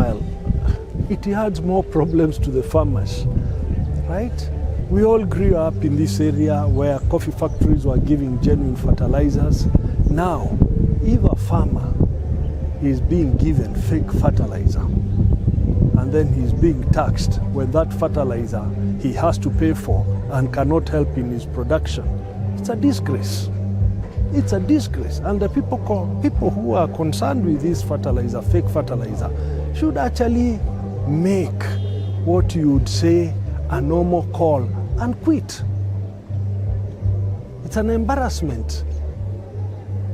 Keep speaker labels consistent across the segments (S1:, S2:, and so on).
S1: meanwhile, it adds more problems to the farmers, right? We all grew up in this area where coffee factories were giving genuine fertilizers. Now, if a farmer is being given fake fertilizer and then he's being taxed when that fertilizer he has to pay for and cannot help in his production, it's a disgrace. It's a disgrace. And the people who are concerned with this fertilizer, fake fertilizer, should actually make what you would say a normal call and quit. It's an embarrassment.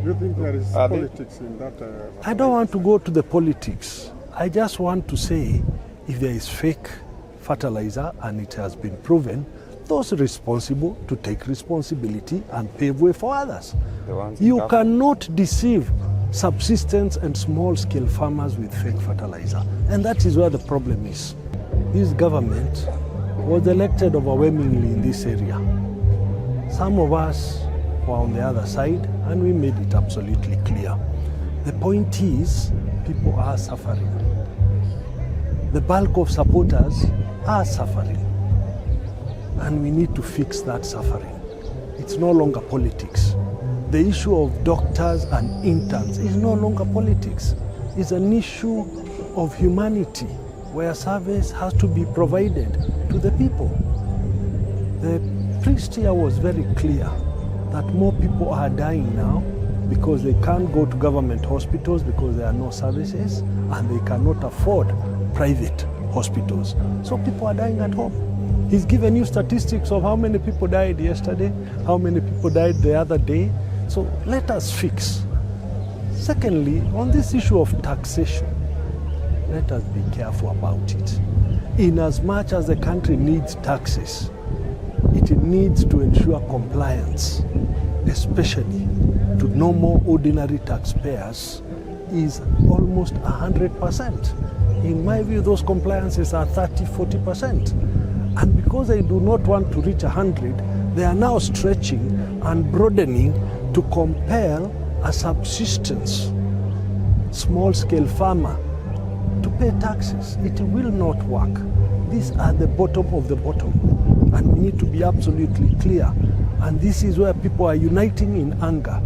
S2: Do you think there is politics in that?
S1: I don't want to go to the politics. I just want to say, if there is fake fertilizer and it has been proven, those responsible to take responsibility and pave way for others. You cannot deceive subsistence and small-scale farmers with fake fertilizer. And that is where the problem is. This government was elected overwhelmingly in this area. Some of us were on the other side, and we made it absolutely clear. The point is, people are suffering. The bulk of supporters are suffering. And we need to fix that suffering. It's no longer politics. The issue of doctors and interns is no longer politics. It's an issue of humanity, where service has to be provided to the people. The priest here was very clear that more people are dying now because they can't go to government hospitals because there are no services and they cannot afford private hospitals. So people are dying at home. He's given you statistics of how many people died yesterday, how many people died the other day. So let us fix. Secondly, on this issue of taxation, let us be careful about it. In as much as the country needs taxes, it needs to ensure compliance, especially to normal ordinary taxpayers, is almost 100%. In my view, those compliances are 30–40%. And because they do not want to reach 100, they are now stretching and broadening to compel a subsistence small-scale farmer to pay taxes. It will not work. These are the bottom of the bottom, and we need to be absolutely clear. And this is where people are uniting in anger.